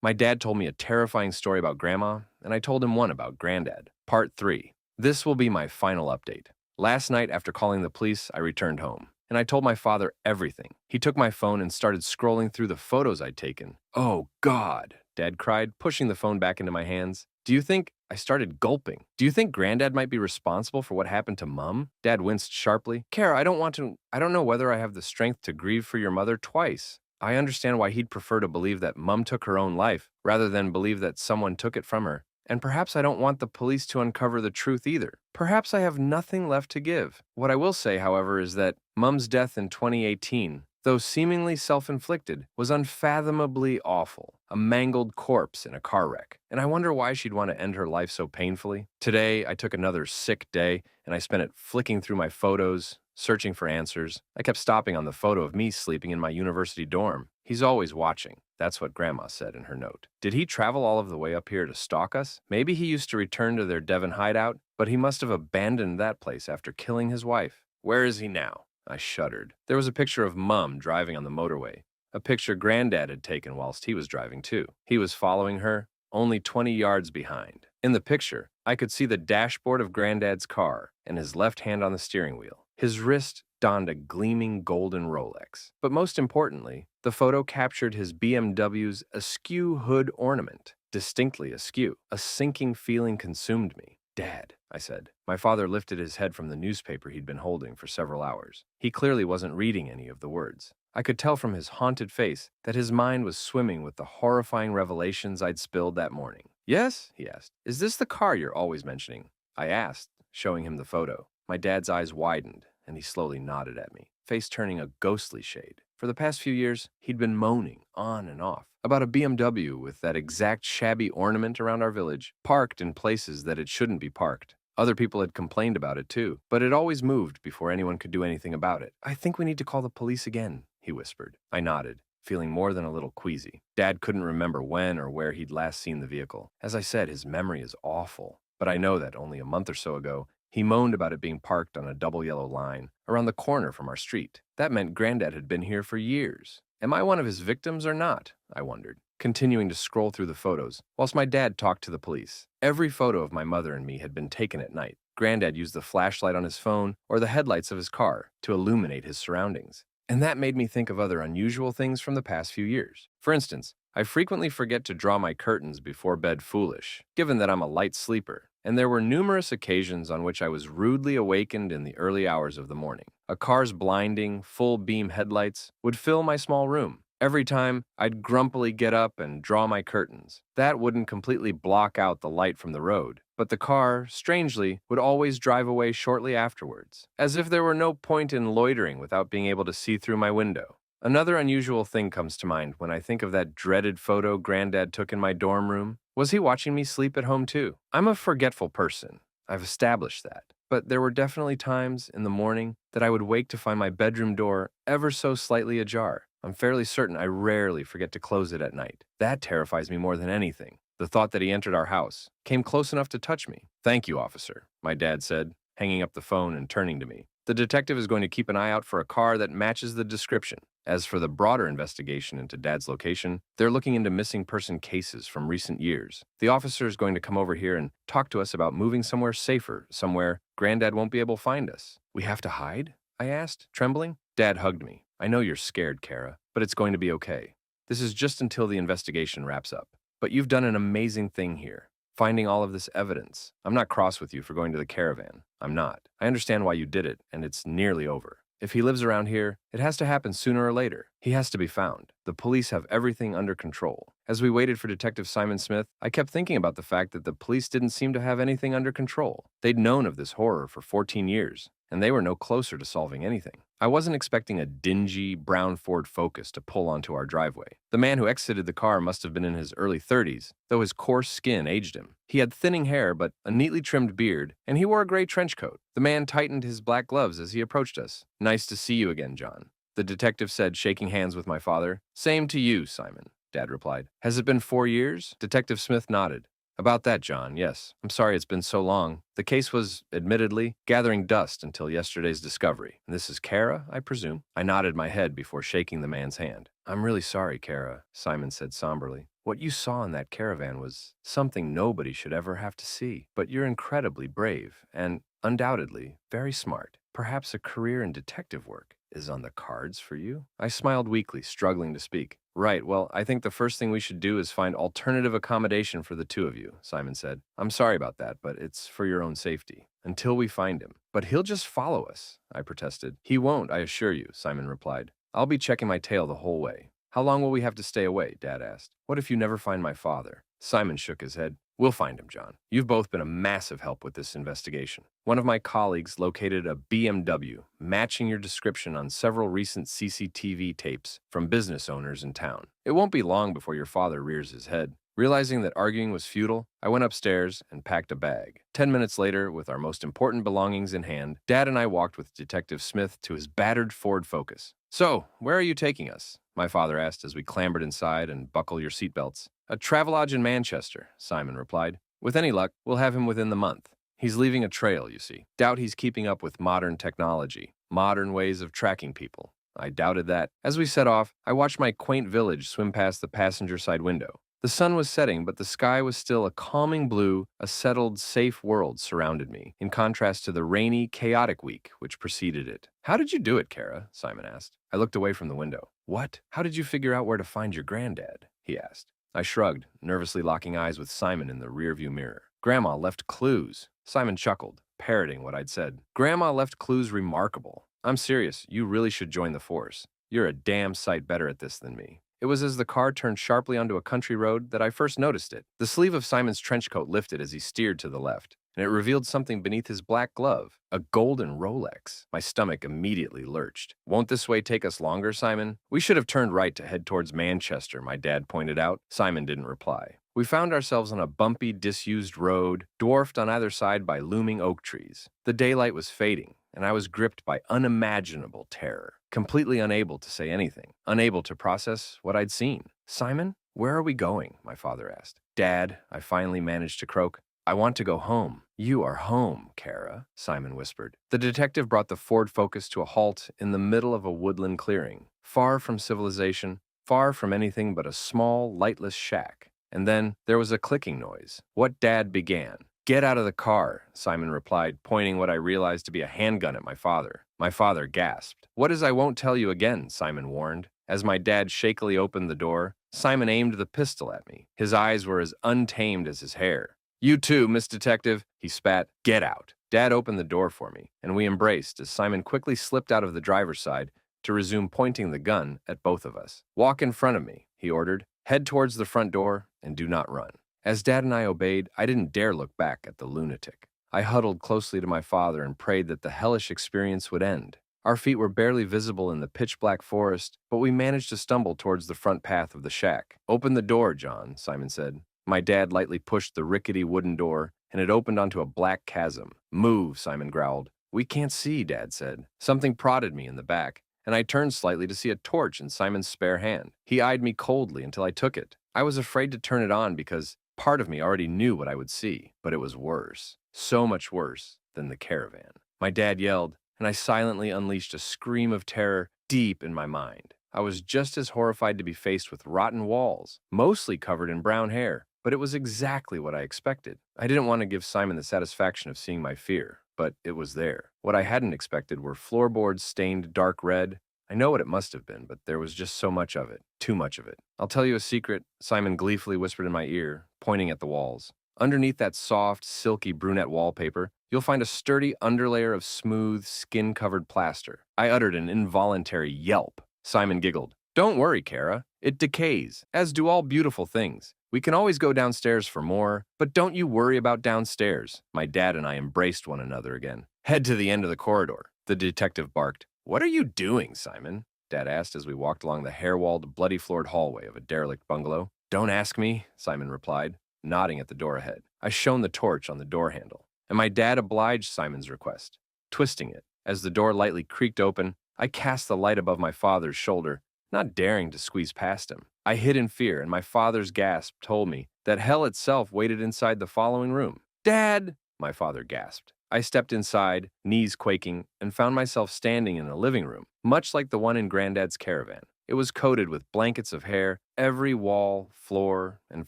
My dad told me a terrifying story about Grandma, and I told him one about Granddad. Part 3. This will be my final update. Last night, after calling the police, I returned home, and I told my father everything. He took my phone and started scrolling through the photos I'd taken. "Oh, God," Dad cried, pushing the phone back into my hands. I started gulping. "Do you think Granddad might be responsible for what happened to Mum?" Dad winced sharply. "Kara, I don't know whether I have the strength to grieve for your mother twice. I understand why he'd prefer to believe that Mum took her own life, rather than believe that someone took it from her. And perhaps I don't want the police to uncover the truth either. Perhaps I have nothing left to give. What I will say, however, is that Mum's death in 2018, though seemingly self-inflicted, was unfathomably awful. A mangled corpse in a car wreck. And I wonder why she'd want to end her life so painfully. Today, I took another sick day, and I spent it flicking through my photos, searching for answers. I kept stopping on the photo of me sleeping in my university dorm. He's always watching. That's what Grandma said in her note. Did he travel all of the way up here to stalk us? Maybe he used to return to their Devon hideout, but he must have abandoned that place after killing his wife. Where is he now? I shuddered. There was a picture of Mum driving on the motorway, a picture Granddad had taken whilst he was driving too. He was following her, only 20 yards behind. In the picture, I could see the dashboard of Granddad's car and his left hand on the steering wheel. His wrist donned a gleaming golden Rolex. But most importantly, the photo captured his BMW's askew hood ornament, distinctly askew. A sinking feeling consumed me. "Dad," I said. My father lifted his head from the newspaper he'd been holding for several hours. He clearly wasn't reading any of the words. I could tell from his haunted face that his mind was swimming with the horrifying revelations I'd spilled that morning. "Yes?" he asked. "Is this the car you're always mentioning?" I asked, showing him the photo. My dad's eyes widened, and he slowly nodded at me, face turning a ghostly shade. For the past few years, he'd been moaning, on and off, about a BMW with that exact shabby ornament around our village, parked in places that it shouldn't be parked. Other people had complained about it too, but it always moved before anyone could do anything about it. "I think we need to call the police again," he whispered. I nodded, feeling more than a little queasy. Dad couldn't remember when or where he'd last seen the vehicle. As I said, his memory is awful, but I know that only a month or so ago, he moaned about it being parked on a double yellow line around the corner from our street. That meant Granddad had been here for years. Am I one of his victims or not? I wondered, continuing to scroll through the photos, whilst my dad talked to the police. Every photo of my mother and me had been taken at night. Granddad used the flashlight on his phone or the headlights of his car to illuminate his surroundings. And that made me think of other unusual things from the past few years. For instance, I frequently forget to draw my curtains before bed foolish, given that I'm a light sleeper, and there were numerous occasions on which I was rudely awakened in the early hours of the morning. A car's blinding, full-beam headlights would fill my small room. Every time, I'd grumpily get up and draw my curtains. That wouldn't completely block out the light from the road, but the car, strangely, would always drive away shortly afterwards, as if there were no point in loitering without being able to see through my window. Another unusual thing comes to mind when I think of that dreaded photo Granddad took in my dorm room. Was he watching me sleep at home too? I'm a forgetful person. I've established that. But there were definitely times in the morning that I would wake to find my bedroom door ever so slightly ajar. I'm fairly certain I rarely forget to close it at night. That terrifies me more than anything. The thought that he entered our house, came close enough to touch me. "Thank you, officer," my dad said, hanging up the phone and turning to me. "The detective is going to keep an eye out for a car that matches the description. As for the broader investigation into Dad's location, they're looking into missing person cases from recent years. The officer is going to come over here and talk to us about moving somewhere safer, somewhere Granddad won't be able to find us." "We have to hide?" I asked, trembling. Dad hugged me. "I know you're scared, Kara, but it's going to be okay. This is just until the investigation wraps up. But you've done an amazing thing here, finding all of this evidence. I'm not cross with you for going to the caravan. I'm not. I understand why you did it, and it's nearly over. If he lives around here, it has to happen sooner or later. He has to be found. The police have everything under control." As we waited for Detective Simon Smith, I kept thinking about the fact that the police didn't seem to have anything under control. They'd known of this horror for 14 years, and they were no closer to solving anything. I wasn't expecting a dingy, brown Ford Focus to pull onto our driveway. The man who exited the car must have been in his early 30s, though his coarse skin aged him. He had thinning hair, but a neatly trimmed beard, and he wore a gray trench coat. The man tightened his black gloves as he approached us. "Nice to see you again, John," the detective said, shaking hands with my father. "Same to you, Simon," Dad replied. "Has it been 4 years?" Detective Smith nodded. "About that, John, yes. I'm sorry it's been so long. The case was, admittedly, gathering dust until yesterday's discovery. And this is Kara, I presume?" I nodded my head before shaking the man's hand. "I'm really sorry, Kara," Simon said somberly. What you saw in that caravan was something nobody should ever have to see. But you're incredibly brave and undoubtedly very smart. Perhaps a career in detective work is on the cards for you? I smiled weakly, struggling to speak. Right, well, I think the first thing we should do is find alternative accommodation for the two of you, Simon said. I'm sorry about that, but it's for your own safety. Until we find him. But he'll just follow us, I protested. He won't, I assure you, Simon replied. I'll be checking my tail the whole way. How long will we have to stay away? Dad asked. What if you never find my father? Simon shook his head. We'll find him, John. You've both been a massive help with this investigation. One of my colleagues located a BMW, matching your description on several recent CCTV tapes from business owners in town. It won't be long before your father rears his head. Realizing that arguing was futile, I went upstairs and packed a bag. 10 minutes later, with our most important belongings in hand, Dad and I walked with Detective Smith to his battered Ford Focus. So, where are you taking us? My father asked as we clambered inside and buckle your seatbelts. A travelodge in Manchester, Simon replied. With any luck, we'll have him within the month. He's leaving a trail, you see. Doubt he's keeping up with modern technology, modern ways of tracking people. I doubted that. As we set off, I watched my quaint village swim past the passenger side window. The sun was setting, but the sky was still a calming blue. A settled, safe world surrounded me, in contrast to the rainy, chaotic week which preceded it. How did you do it, Kara? Simon asked. I looked away from the window. What? How did you figure out where to find your granddad? He asked. I shrugged, nervously locking eyes with Simon in the rearview mirror. Grandma left clues. Simon chuckled, parroting what I'd said. Grandma left clues remarkable. I'm serious, you really should join the force. You're a damn sight better at this than me. It was as the car turned sharply onto a country road that I first noticed it. The sleeve of Simon's trench coat lifted as he steered to the left, and it revealed something beneath his black glove, a golden Rolex. My stomach immediately lurched. Won't this way take us longer, Simon? We should have turned right to head towards Manchester, my dad pointed out. Simon didn't reply. We found ourselves on a bumpy, disused road, dwarfed on either side by looming oak trees. The daylight was fading, and I was gripped by unimaginable terror, completely unable to say anything, unable to process what I'd seen. Simon, where are we going? My father asked. Dad, I finally managed to croak. I want to go home. You are home, Kara, Simon whispered. The detective brought the Ford Focus to a halt in the middle of a woodland clearing, far from civilization, far from anything but a small, lightless shack. And then there was a clicking noise. What Dad began. Get out of the car, Simon replied, pointing what I realized to be a handgun at my father. My father gasped. What is I won't tell you again, Simon warned. As my dad shakily opened the door, Simon aimed the pistol at me. His eyes were as untamed as his hair. You too, Miss Detective, he spat. Get out. Dad opened the door for me, and we embraced as Simon quickly slipped out of the driver's side to resume pointing the gun at both of us. Walk in front of me, he ordered. Head towards the front door and do not run. As Dad and I obeyed, I didn't dare look back at the lunatic. I huddled closely to my father and prayed that the hellish experience would end. Our feet were barely visible in the pitch-black forest, but we managed to stumble towards the front path of the shack. Open the door, John, Simon said. My dad lightly pushed the rickety wooden door, and it opened onto a black chasm. Move, Simon growled. We can't see, Dad said. Something prodded me in the back, and I turned slightly to see a torch in Simon's spare hand. He eyed me coldly until I took it. I was afraid to turn it on because part of me already knew what I would see, but it was worse, so much worse than the caravan. My dad yelled, and I silently unleashed a scream of terror deep in my mind. I was just as horrified to be faced with rotten walls, mostly covered in brown hair, but it was exactly what I expected. I didn't want to give Simon the satisfaction of seeing my fear, but it was there. What I hadn't expected were floorboards stained dark red. I know what it must have been, but there was just so much of it. Too much of it. I'll tell you a secret, Simon gleefully whispered in my ear, pointing at the walls. Underneath that soft, silky brunette wallpaper, you'll find a sturdy underlayer of smooth, skin-covered plaster. I uttered an involuntary yelp. Simon giggled. Don't worry, Kara. It decays, as do all beautiful things. We can always go downstairs for more, but don't you worry about downstairs. My dad and I embraced one another again. Head to the end of the corridor, the detective barked. What are you doing, Simon? Dad asked as we walked along the hair-walled, bloody-floored hallway of a derelict bungalow. Don't ask me, Simon replied, nodding at the door ahead. I shone the torch on the door handle, and my dad obliged Simon's request, twisting it. As the door lightly creaked open, I cast the light above my father's shoulder, not daring to squeeze past him. I hid in fear, and my father's gasp told me that hell itself waited inside the following room. Dad! My father gasped. I stepped inside, knees quaking, and found myself standing in a living room, much like the one in Granddad's caravan. It was coated with blankets of hair, every wall, floor, and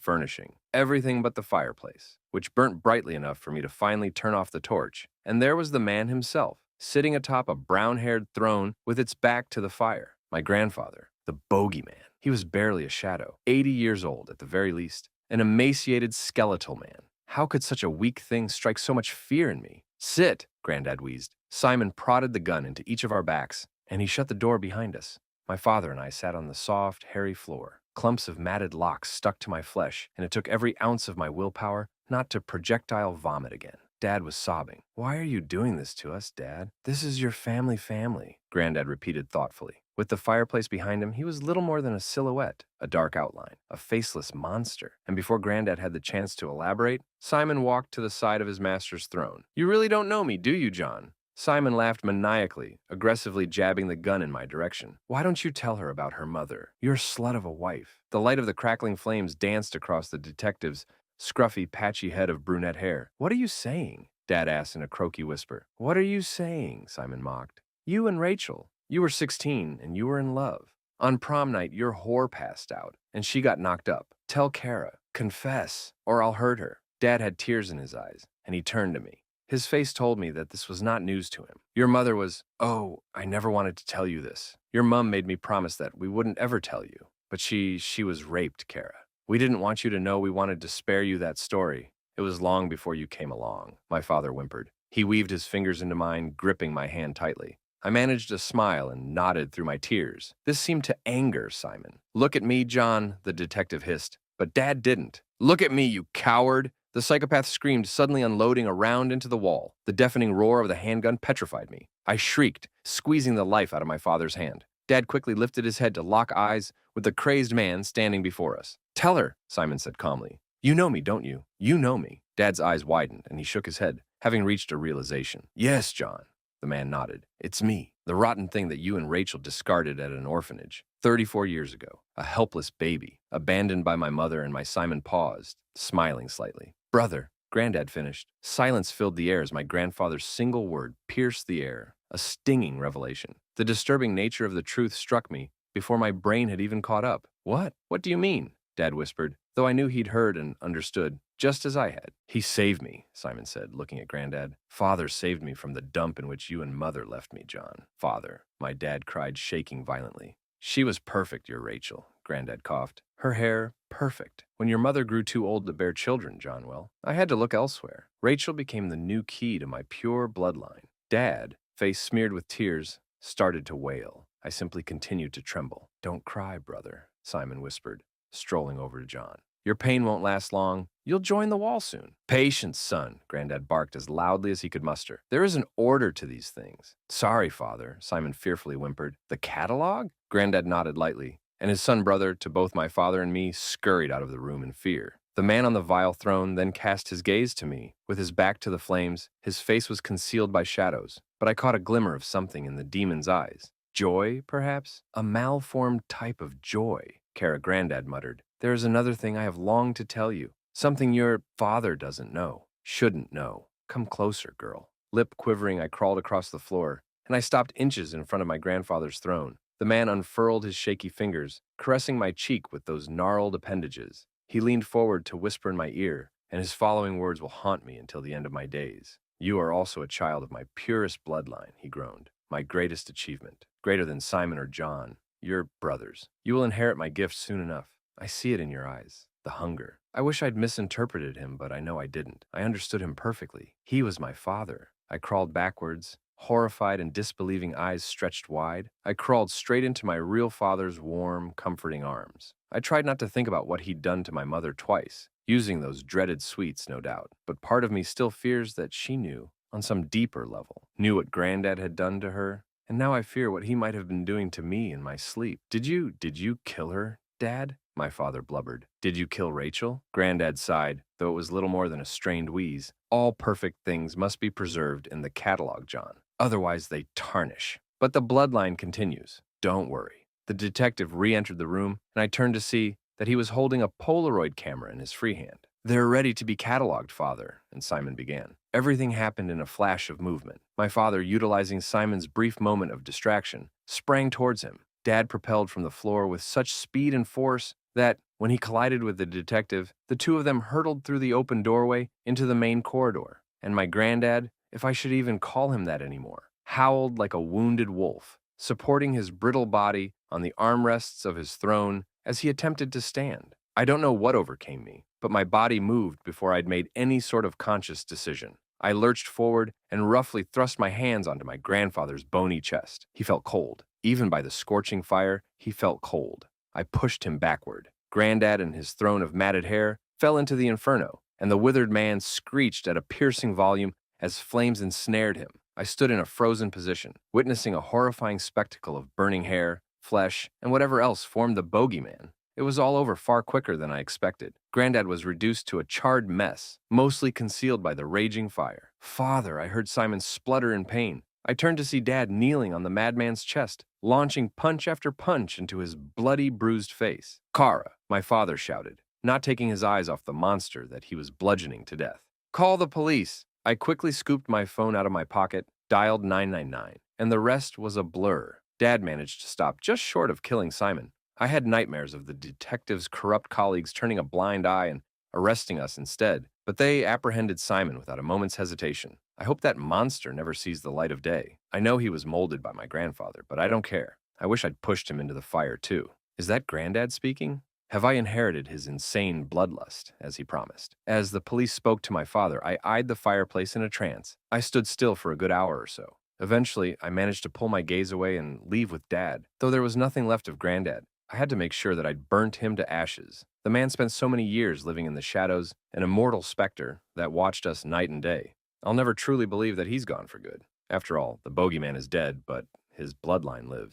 furnishing. Everything but the fireplace, which burnt brightly enough for me to finally turn off the torch. And there was the man himself, sitting atop a brown-haired throne with its back to the fire. My grandfather, the bogeyman. He was barely a shadow, 80 years old at the very least, an emaciated skeletal man. How could such a weak thing strike so much fear in me? Sit, Granddad wheezed. Simon prodded the gun into each of our backs, and he shut the door behind us. My father and I sat on the soft, hairy floor. Clumps of matted locks stuck to my flesh, and it took every ounce of my willpower not to projectile vomit again. Dad was sobbing. "Why are you doing this to us, Dad? This is your family, Granddad repeated thoughtfully. With the fireplace behind him, he was little more than a silhouette, a dark outline, a faceless monster. And before Granddad had the chance to elaborate, Simon walked to the side of his master's throne. "You really don't know me, do you, John?" Simon laughed maniacally, aggressively jabbing the gun in my direction. "Why don't you tell her about her mother? Your slut of a wife." The light of the crackling flames danced across the detective's scruffy, patchy head of brunette hair. "What are you saying?" Dad asked in a croaky whisper. "What are you saying?" Simon mocked. "You and Rachel. You were 16 and you were in love. On prom night, your whore passed out and she got knocked up. Tell Kara. Confess, or I'll hurt her." Dad had tears in his eyes, and he turned to me. His face told me that this was not news to him. "Your mother was— Oh, I never wanted to tell you this. Your mom made me promise that we wouldn't ever tell you. But she was raped, Kara. We didn't want you to know. We wanted to spare you that story. It was long before you came along," my father whimpered. He weaved his fingers into mine, gripping my hand tightly. I managed a smile and nodded through my tears. This seemed to anger Simon. "Look at me, John," the detective hissed. But Dad didn't. "Look at me, you coward!" The psychopath screamed, suddenly unloading a round into the wall. The deafening roar of the handgun petrified me. I shrieked, squeezing the life out of my father's hand. Dad quickly lifted his head to lock eyes with the crazed man standing before us. "Tell her," Simon said calmly. "You know me, don't you? You know me." Dad's eyes widened, and he shook his head, having reached a realization. "Yes, John." The man nodded. "It's me, the rotten thing that you and Rachel discarded at an orphanage 34 years ago. A helpless baby, abandoned by my mother, and my Simon paused, smiling slightly. "Brother," Granddad finished. Silence filled the air as my grandfather's single word pierced the air, a stinging revelation. The disturbing nature of the truth struck me before my brain had even caught up. "What? What do you mean?" Dad whispered, though I knew he'd heard and understood, just as I had. "He saved me," Simon said, looking at Granddad. "Father saved me from the dump in which you and Mother left me, John." "Father," my dad cried, shaking violently. "She was perfect, your Rachel," Granddad coughed. "Her hair, perfect. When your mother grew too old to bear children, John, well, I had to look elsewhere. Rachel became the new key to my pure bloodline." Dad, face smeared with tears, started to wail. I simply continued to tremble. "Don't cry, brother," Simon whispered, strolling over to John. "Your pain won't last long. You'll join the wall soon." "Patience, son," Granddad barked as loudly as he could muster. "There is an order to these things." "Sorry, father," Simon fearfully whimpered. "The catalog?" Granddad nodded lightly, and his son-brother, to both my father and me, scurried out of the room in fear. The man on the vile throne then cast his gaze to me. With his back to the flames, his face was concealed by shadows, but I caught a glimmer of something in the demon's eyes. Joy, perhaps? A malformed type of joy, Kara Granddad muttered. "There is another thing I have longed to tell you. Something your father doesn't know, shouldn't know. Come closer, girl." Lip quivering, I crawled across the floor, and I stopped inches in front of my grandfather's throne. The man unfurled his shaky fingers, caressing my cheek with those gnarled appendages. He leaned forward to whisper in my ear, and his following words will haunt me until the end of my days. "You are also a child of my purest bloodline," he groaned. "My greatest achievement, greater than Simon or John, your brothers. You will inherit my gifts soon enough. I see it in your eyes, the hunger. I wish I'd misinterpreted him, but I know I didn't. I understood him perfectly. He was my father." I crawled backwards, horrified and disbelieving eyes stretched wide. I crawled straight into my real father's warm, comforting arms. I tried not to think about what he'd done to my mother twice, using those dreaded sweets, no doubt. But part of me still fears that she knew, on some deeper level, knew what Granddad had done to her. And now I fear what he might have been doing to me in my sleep. Did you kill her, Dad?" My father blubbered. "Did you kill Rachel?" Granddad sighed, though it was little more than a strained wheeze. "All perfect things must be preserved in the catalog, John. Otherwise they tarnish. But the bloodline continues. Don't worry." The detective re-entered the room, and I turned to see that he was holding a Polaroid camera in his free hand. "They're ready to be cataloged, Father," and Simon began. Everything happened in a flash of movement. My father, utilizing Simon's brief moment of distraction, sprang towards him. Dad propelled from the floor with such speed and force that, when he collided with the detective, the two of them hurtled through the open doorway into the main corridor. And my granddad, if I should even call him that anymore, howled like a wounded wolf, supporting his brittle body on the armrests of his throne as he attempted to stand. I don't know what overcame me, but my body moved before I'd made any sort of conscious decision. I lurched forward and roughly thrust my hands onto my grandfather's bony chest. He felt cold. Even by the scorching fire, he felt cold. I pushed him backward. Granddad and his throne of matted hair fell into the inferno, and the withered man screeched at a piercing volume as flames ensnared him. I stood in a frozen position, witnessing a horrifying spectacle of burning hair, flesh, and whatever else formed the bogeyman. It was all over far quicker than I expected. Granddad was reduced to a charred mess, mostly concealed by the raging fire. "Father," I heard Simon splutter in pain. I turned to see Dad kneeling on the madman's chest, launching punch after punch into his bloody, bruised face. "Kara," my father shouted, not taking his eyes off the monster that he was bludgeoning to death. "Call the police." I quickly scooped my phone out of my pocket, dialed 999, and the rest was a blur. Dad managed to stop just short of killing Simon. I had nightmares of the detective's corrupt colleagues turning a blind eye and arresting us instead, but they apprehended Simon without a moment's hesitation. I hope that monster never sees the light of day. I know he was molded by my grandfather, but I don't care. I wish I'd pushed him into the fire too. Is that Granddad speaking? Have I inherited his insane bloodlust, as he promised? As the police spoke to my father, I eyed the fireplace in a trance. I stood still for a good hour or so. Eventually, I managed to pull my gaze away and leave with Dad, though there was nothing left of Granddad. I had to make sure that I'd burnt him to ashes. The man spent so many years living in the shadows, an immortal specter that watched us night and day. I'll never truly believe that he's gone for good. After all, the bogeyman is dead, but his bloodline lives.